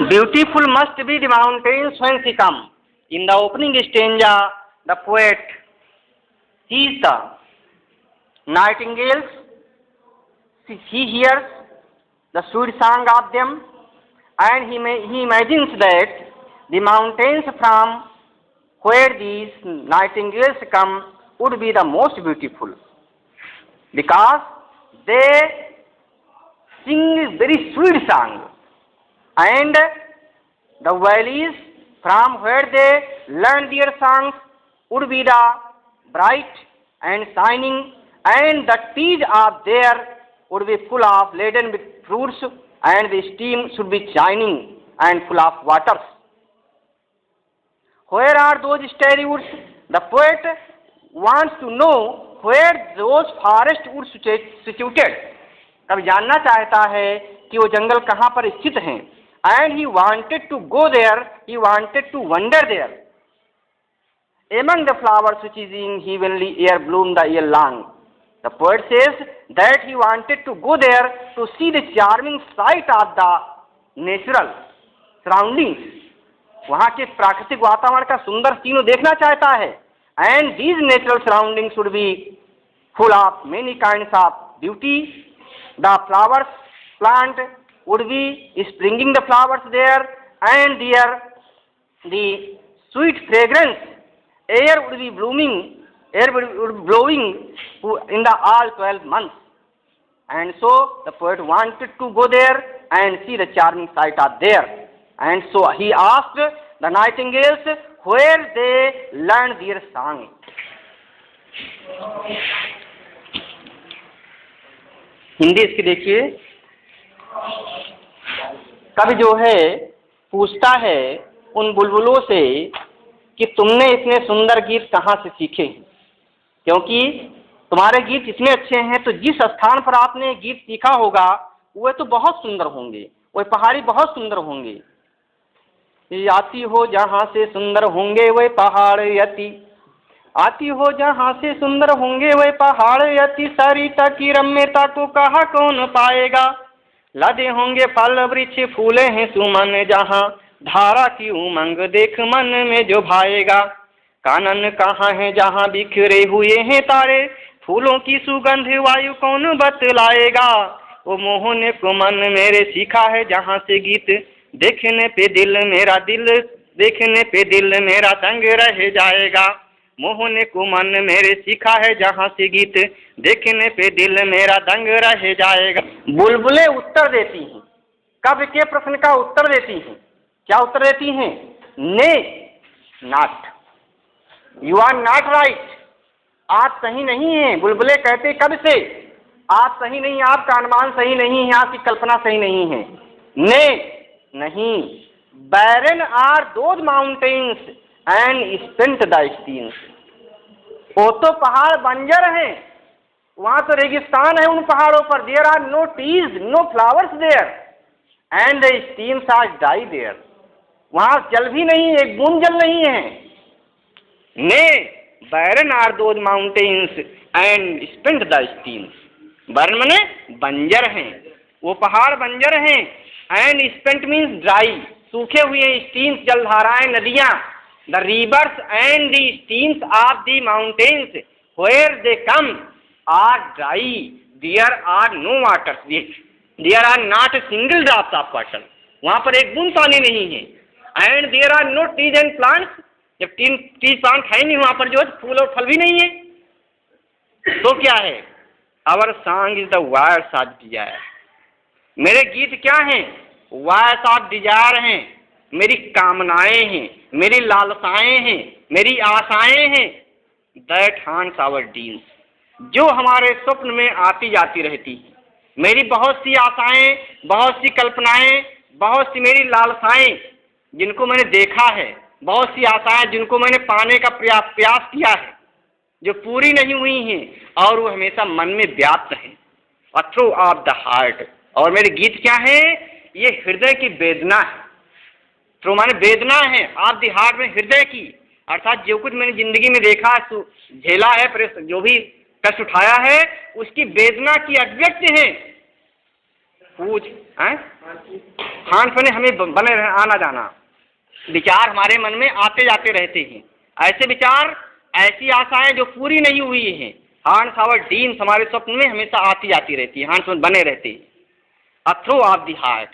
Beautiful must be the mountains when she come. In the opening stanza, the poet sees the nightingales. He hears the sweet song of them, and he imagines that the mountains from where these nightingales come would be the most beautiful, because they sing very sweet song, and the valleys from where they learn their songs would be the bright and shining, and the trees of there would be full of laden with fruits, and the stream should be shining and full of waters. Where are those starry woods? The poet wants to know where those forest woods situated. अब जानना चाहता है कि वो जंगल कहाँ पर स्थित हैं. And he wanted to go there, he wanted to wander there. Among the flowers which is in heavenly air bloom the year long. The poet says that he wanted to go there to see the charming sight of the natural surroundings. वहाँ के प्राकृतिक वातावरण का सुंदर scene देखना चाहता है. And these natural surroundings should be full of many kinds of beauty. The flowers plant would be springing the flowers there, and there the sweet fragrance air would be blooming, air would be blowing in the all 12 months. And so the poet wanted to go there and see the charming sight of there. And so he asked the nightingales where they learned their song. Hindi इसकी देखिए. कवि जो है पूछता है उन बुलबुलों से कि तुमने इतने सुंदर गीत कहाँ से सीखे, क्योंकि तुम्हारे गीत इतने अच्छे हैं, तो जिस स्थान पर आपने गीत सीखा होगा वह तो बहुत सुंदर होंगे, वह पहाड़ी बहुत सुंदर होंगे. आती हो जहाँ से सुंदर होंगे वह पहाड़ यति, आती हो जहाँ से सुंदर होंगे वह पहाड़ यति, सरिता की रम्यता को कहा कौन पाएगा, लदे होंगे फल वृक्ष फूले हैं सुमन, जहाँ धारा की उमंग देख मन में जो भाएगा, कानन कहाँ है जहाँ बिखरे हुए हैं तारे, फूलों की सुगंध वायु कौन बतलाएगा, वो मोहने को मन मेरे सीखा है जहाँ से गीत, देखने पे दिल मेरा दंग रह जाएगा, मोहने को मन मेरे सीखा है जहाँ से गीत, देखने पे दिल मेरा दंग रह जाएगा. बुलबुलें उत्तर देती हैं, कवि के प्रश्न का उत्तर देती हैं. क्या उत्तर देती हैं? ने not, you are not right, आप सही नहीं हैं. बुलबुलें कहते कब से? आप सही नहीं, आपका अनुमान सही नहीं है, आपकी कल्पना सही नहीं है. ने नहीं, barren are those mountains and spent the streams. वो तो पहाड़ बंजर हैं, वहाँ तो रेगिस्तान है उन पहाड़ों पर. There are no trees, no flowers there, and the streams are dry there. वहाँ जल भी नहीं, एक बूंद जल नहीं है. ने barren are those mountains and spent the streams. barren माने बंजर हैं, वो पहाड़ बंजर हैं. And spent means dry, सूखे हुए. streams जलधाराएं, नदियाँ. The rivers and the streams of the mountains where they come are dry. There are no waters. There are not a single drop of water. वहाँ पर एक बूंद पानी नहीं है. And there are no trees and plants. जब trees plant है नहीं वहाँ पर, जो फूल और फल भी नहीं है, तो क्या है? Our song is the words of desire. मेरे गीत क्या हैं? वर्ड्स ऑफ डिजायर हैं, मेरी कामनाएं हैं, मेरी लालसाएं हैं, मेरी आशाएं हैं. दैट हांट्स आवर ड्रीम्स, जो हमारे स्वप्न में आती जाती रहती है. मेरी बहुत सी आशाएं, बहुत सी कल्पनाएं, बहुत सी मेरी लालसाएं जिनको मैंने देखा है, बहुत सी आशाएं जिनको मैंने पाने का प्रयास किया है, जो पूरी नहीं हुई हैं, और वो हमेशा मन में व्याप्त हैं. अ थ्रू ऑफ द हार्ट. और मेरे गीत क्या है? ये हृदय की वेदना है. थ्रू माने वेदना है, ऑफ द हार्ट में हृदय की, अर्थात जो कुछ मैंने जिंदगी में देखा, झेला है, जो भी कष्ट उठाया है, उसकी वेदना की अभिव्यक्ति है. पूछ हैं खान पान हमें बने रहे आना जाना, विचार हमारे मन में आते जाते रहते हैं, ऐसे विचार ऐसी आशाएं जो पूरी नहीं हुई हैं, हार्ट्स आवर ड्रीम्स हमारे स्वप्न में हमेशा आती जाती रहती है, हार्ट्स में बने रहते हैं। A throe of the heart,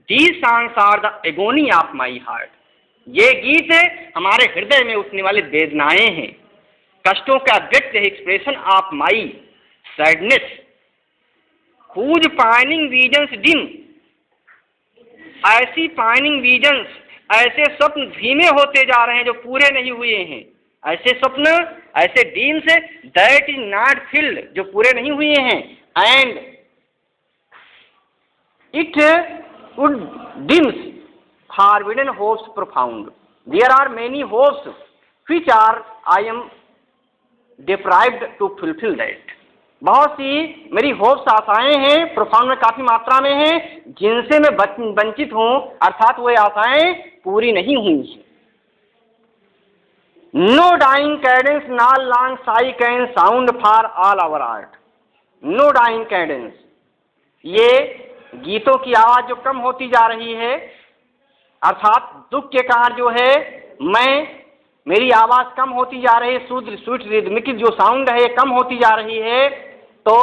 these songs are the agony of my heart, ये गीत हमारे हृदय में उठने वाली वेदनाएं हैं, कष्टों का व्यक्त है, expression of my sadness, whose pining visions dim, ऐसी पाइनिंग विजन्स, ऐसे स्वप्न धीमे होते जा रहे हैं जो पूरे नहीं हुए हैं, ऐसे स्वप्न, ऐसे dreams that is not filled, जो पूरे नहीं हुए हैं, and it would dims forbidden hopes profound, there are many hopes which are I am deprived to fulfil that, बहुत सी मेरी होप्स आशाएं हैं, प्रोफाउंड में काफी मात्रा में हैं, जिनसे मैं वंचित हूं, अर्थात वो आशाएं पूरी नहीं हुई हैं। No dying cadence not long sigh can sound for all our art, no dying cadence, ये गीतों की आवाज जो कम होती जा रही है, अर्थात दुख के कारण जो है मेरी आवाज कम होती जा रही है, स्वीट रिदमिक जो साउंड है कम होती जा रही है, तो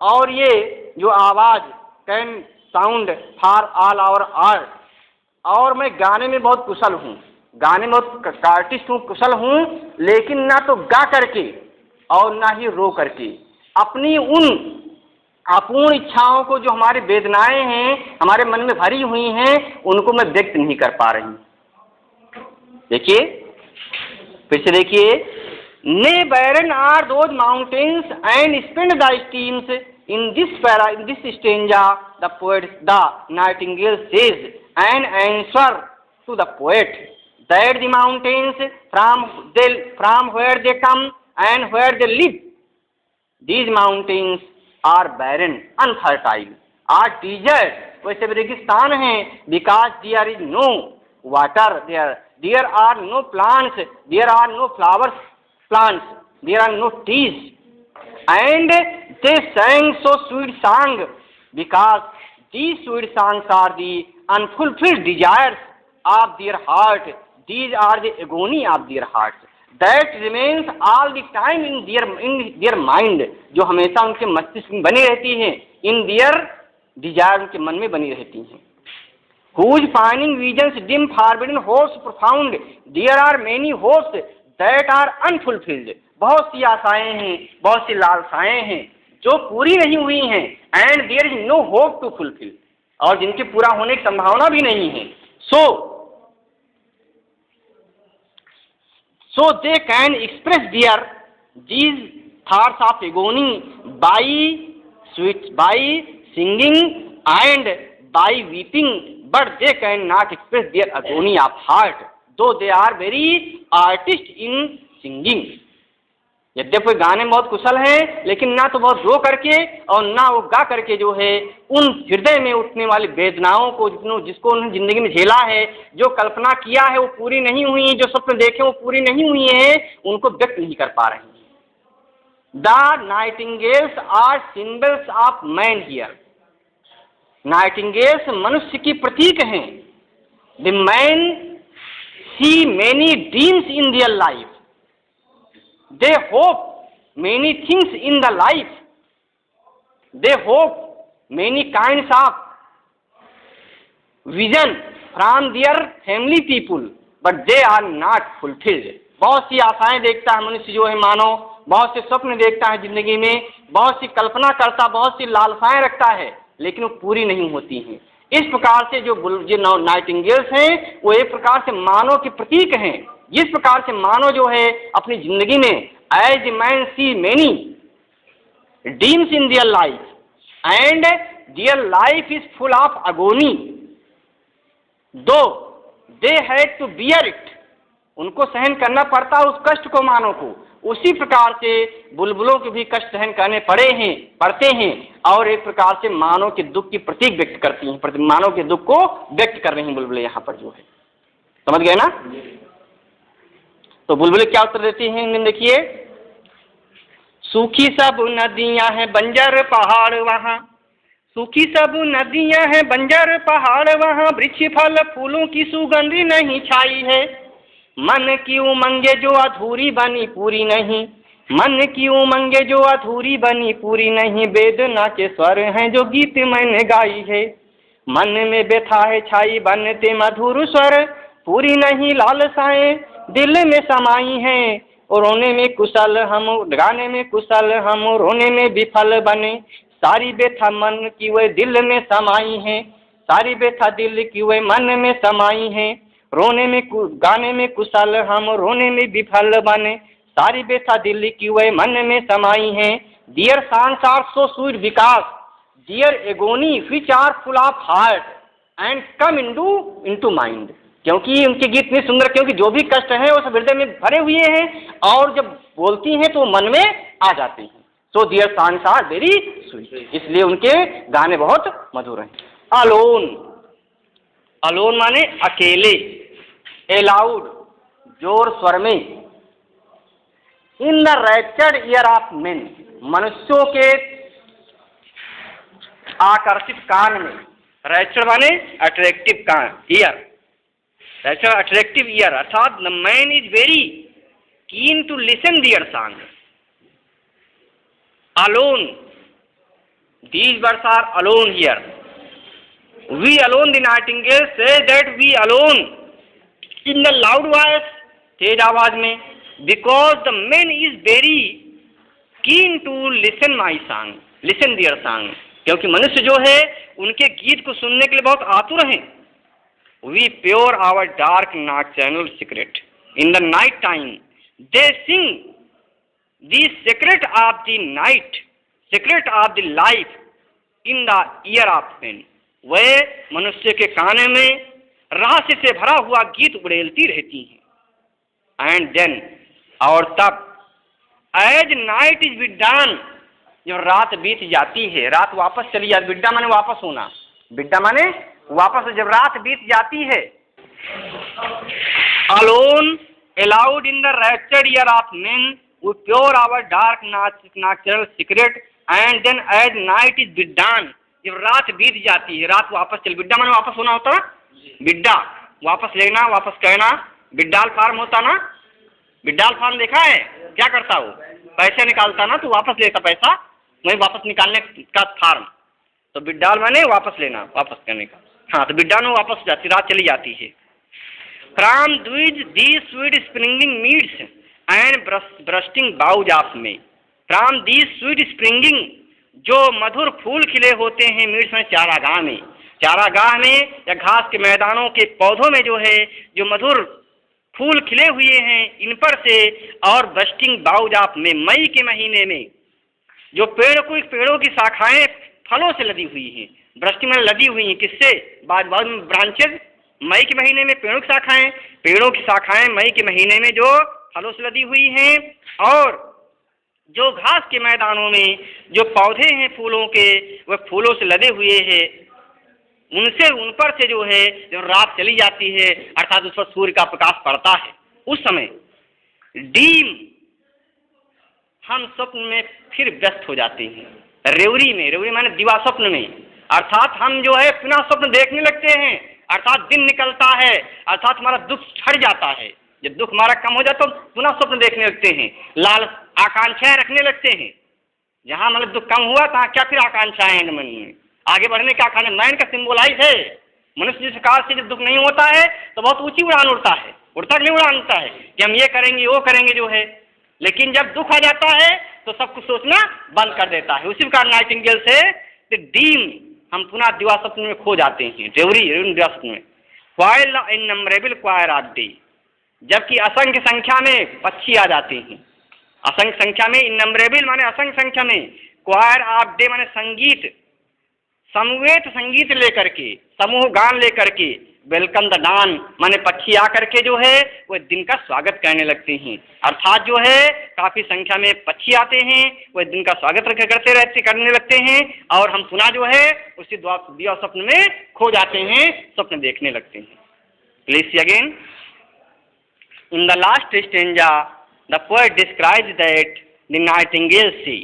और ये जो आवाज can sound for all our art, और मैं गाने में बहुत कुशल हूँ, गाने में बहुत आर्टिस्ट हूँ, कुशल हूँ, लेकिन ना तो गा करके और ना ही रो करके अपनी उन अपूर्ण इच्छाओं को, जो हमारी वेदनाएं हैं हमारे मन में भरी हुई हैं, उनको मैं व्यक्त नहीं कर पा रही। देखिए फिर से देखिए, ने barren are those mountains and spend the streams in this stanza the poet the nightingale says and answer to the poet that the mountains from where they come and where they live, these mountains are barren unfertile or desert, वैसे रेगिस्तान है, because there is no water there are no plants, there are no flowers plants, there are no trees, and they sang so sweet song because these sweet songs are the unfulfilled desires of their heart, these are the agony of their hearts that remains all the time in their mind, जो हमेशा उनके मस्तिष्क में बनी रहती हैं, in their desire उनके मन में बनी रहती हैं। whose pining visions dim forbidden hopes profound, there are many hopes that are unfulfilled, बहुत सी आशाएं हैं, बहुत सी लालसाएं हैं जो पूरी नहीं हुई हैं, and there is no hope to fulfil, और जिनके पूरा होने की संभावना भी नहीं है। So they can express their these thoughts of agony by singing and by weeping, but they can not express their agony of heart though they are very artist in singing. यद्यपि गाने में बहुत कुशल हैं, लेकिन ना तो बहुत रो करके और ना वो गा करके जो है उन हृदय में उठने वाली वेदनाओं को, जिसको उन्होंने जिंदगी में झेला है, जो कल्पना किया है वो पूरी नहीं हुई, जो स्वप्न देखे वो पूरी नहीं हुई है, उनको व्यक्त नहीं कर पा रहे हैं। The nightingales are symbols of man here, nightingales मनुष्य की प्रतीक हैं। The man see many dreams in their life, they hope many things in the life, they hope many kinds of vision from their family people, but they are not fulfilled, बहुत सी आशाएं देखता है मनुष्य जो है मानो, बहुत से स्वप्न देखता है जिंदगी में, बहुत सी कल्पना करता, बहुत सी लालसाएं रखता है, लेकिन वो पूरी नहीं होती हैं। इस प्रकार से जो नाइटिंगेल्स हैं वो एक प्रकार से मानव के प्रतीक हैं। जिस प्रकार से मानव जो है अपनी जिंदगी में as man see many dreams in their life and their life is full of agony though they had to bear it, उनको सहन करना पड़ता उस कष्ट को मानव को, उसी प्रकार से बुलबुलों के भी कष्ट सहन करने पड़ते हैं और एक प्रकार से मानव के दुख की प्रतीक व्यक्त करती हैं, मानव के दुख को व्यक्त कर रही हैं बुलबुलें यहाँ पर जो है। समझ गए ना? तो बुलबुलें क्या उत्तर देती हैं, देखिए, सूखी सब नदियां हैं, बंजर पहाड़ वहां, सूखी सब नदियां हैं, बंजर पहाड़, वहाँ वृक्ष फल फूलों की सुगंध नहीं छाई है। मन की उमंगे जो अधूरी बनी पूरी नहीं, मन की उमंगे जो अधूरी बनी पूरी नहीं, वेदना के स्वर हैं जो गीत मैंने गाई है। मन में व्यथा है छाई बनते मधुर स्वर, पूरी नहीं लालसाएं दिल में समाई हैं। और रोने में कुशल हम, गाने में कुशल हम, रोने में विफल बने। सारी व्यथा मन की वे दिल में समाई हैं, सारी व्यथा दिल की वे मन में समाई हैं। रोने में गाने में कुशल हम, रोने में विफल बने। सारी व्यथा दिल की वे मन में समाई हैं। Dear songs are so sweet विकास, dear agony which are full of heart and come into mind. क्योंकि उनके गीत इतने सुंदर, क्योंकि जो भी कष्ट है वो सब हृदय में भरे हुए हैं और जब बोलती हैं तो मन में आ जाते हैं। So dear songs are very sweet, इसलिए उनके गाने बहुत मधुर हैं। अलोन, अलोन माने अकेले, एलाउड जोर स्वर में, in the raptured ear of men, मनुष्यों के आकर्षित कान में। रैप्चर्ड माने अट्रैक्टिव कान, ईयर, रैप्चर्ड अट्रैक्टिव ईयर, अर्थात the man is very keen to listen their song. Alone, these birds are alone here. We alone, the nightingale says that we alone, in the loud voice, तेज आवाज में, because the man is very keen to listen my song, listen their song, क्योंकि मनुष्य जो है उनके गीत को सुनने के लिए बहुत आतुर हैं। We pour our dark nocturnal secret in the night time, they sing the secret of the night, secret of the life in the ear of men. वे मनुष्य के काने में रहस्य से भरा हुआ गीत उड़ेलती रहती हैं। एंड देन, और तब, एज नाइट इज विड्डान, जब रात बीत जाती है, रात वापस चली जाती, विड्डा माने वापस होना, विड्डा माने वापस, जब रात बीत जाती है। Alone, allowed in the raptured ear of main, we pour our dark nocturnal secret and then as night is withdrawn, जब रात बीत जाती है, रात वापस चल, बिड्डा माने वापस होना होता ना, बिड्डा वापस लेना, वापस कहना, बिड्डाल फार्म होता ना, बिड्डाल फार्म देखा है, क्या करता वो, पैसे निकालता ना तो वापस लेता पैसा, वही वापस निकालने का फार्म, तो बिड्डाल माने वापस लेना, वापस करने का। हाँ, तो बिड्डा में वापस जाती, रात चली जाती है। From these sweet springing meads and bursting boughs of May, from these sweet springing, जो मधुर फूल खिले होते हैं मीड्स में, चारागाह में, चारागाह में या घास के मैदानों के पौधों में जो है जो मधुर फूल खिले हुए हैं इन पर से, और बस्टिंग बाउज ऑफ में, मई के महीने में जो पेड़ों की शाखाएं फलों से लदी हुई हैं, बस्टिंग में लदी हुई हैं, किससे, बाद में ब्रांचेज, मई के महीने में पेड़ों की शाखाएं मई के महीने में जो फलों से लदी हुई हैं, और जो घास के मैदानों में जो पौधे हैं फूलों के, वह फूलों से लदे हुए हैं, उनसे, उन पर से जो है जब रात चली जाती है, अर्थात उस पर सूर्य का प्रकाश पड़ता है, उस समय डीम, हम स्वप्न में फिर व्यस्त हो जाते हैं, रेवड़ी में, रेवड़ी माने दिवा स्वप्न में, अर्थात हम जो है पुनः स्वप्न देखने लगते हैं, अर्थात दिन निकलता है, अर्थात हमारा दुख छट जाता है, जब दुख हमारा कम हो जाता तो पुनः स्वप्न देखने लगते हैं, लाल आकांक्षाएं रखने लगते हैं, जहाँ मतलब दुख कम हुआ तहाँ क्या फिर आकांक्षाएं हैं मन में, आगे बढ़ने का आकांक्षा, मैन का सिंबोलाइज है। मनुष्य जिस प्रकार से जब दुख नहीं होता है तो बहुत ऊंची उड़ान उड़ता है, उड़ता नहीं उड़ान उड़ता है कि हम ये करेंगे वो करेंगे जो है, लेकिन जब दुख आ जाता है तो सब कुछ सोचना बंद कर देता है। उसी प्रकार नाइटिंगेल से डीम, हम पुनः दिवा स्वप्न में खो जाते हैं, रेवड़ी दिवा स्वप्न में। क्वाइल इनम्बरेबल क्वायर ऑफ डे, जबकि असंख्य संख्या में पक्षी आ जाते हैं, असंख्य संख्या में, इनम्बरेबल माने असंख्य संख्या में, क्वायर ऑफ डे माने संगीत, समवेत संगीत लेकर के, समूह गान लेकर के, वेलकम द डान माने पक्षी आकर के जो है वह दिन का स्वागत करने लगते हैं, अर्थात जो है काफी संख्या में पक्षी आते हैं, वह दिन का स्वागत करने लगते हैं, और हम पुनः जो है उसी दिवा स्वप्न में खो जाते हैं, स्वप्न देखने लगते हैं। Please see again, in the last stanza the poet describes that the nightingale see,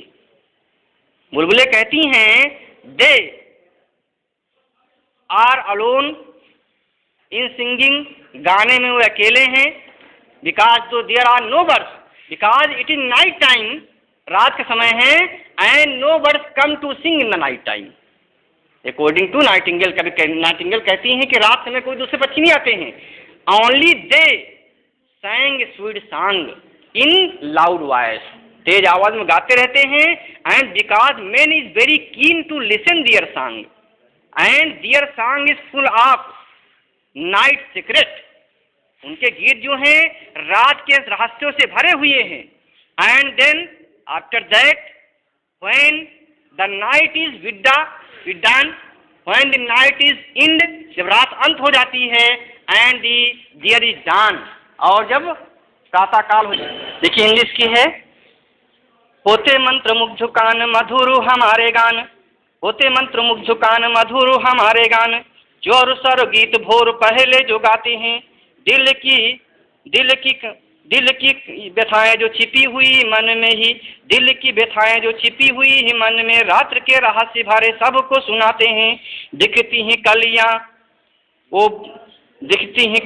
बुलबुलें कहती हैं, they are alone in singing, गाने में वो अकेले हैं। बिकॉज तो there are no birds, because it is night time, रात का समय है, and no birds come to sing in the night time. According to nightingale, कभी नाइटिंगेल कहती हैं कि रात समय कोई दूसरे पक्षी नहीं आते हैं। Only they sang sweet song in loud voice, तेज आवाज में गाते रहते हैं। And because man is very keen to listen their song, and their song is full of night secret, उनके गीत जो हैं रात के रहस्यों से भरे हुए हैं। And then after that when the night is विदान, when the night is end, जब रात अंत हो जाती है, एंड दियर इज डान, और जब प्रातः काल हो जाए। देखिए इंग्लिश की है, होते मंत्र मुग्ध कान मधुर हमारे गान, होते मंत्र मुग्ध कान मधुर हमारे गान, जोर सर गीत भोर पहले जो गाते हैं, दिल की व्यथाएं जो छिपी हुई मन में ही, दिल की व्यथाएं जो छिपी हुई ही मन में, रात्र के रहस्य भरे सबको सुनाते हैं। दिखती हैं कलियां वो, दिखती हैं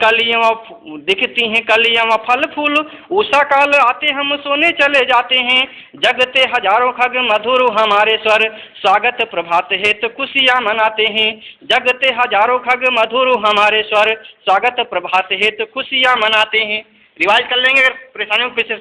कलियां व फल फूल, उषा काल आते हम सोने चले जाते हैं। जगते हजारों खग मधुर हमारे स्वर, स्वागत प्रभात हेतु खुशियां मनाते हैं। जगते हजारों खग मधुर हमारे स्वर, स्वागत प्रभात हेतु खुशियां मनाते हैं। रिवाइज कर लेंगे अगर परेशानियों को पीछे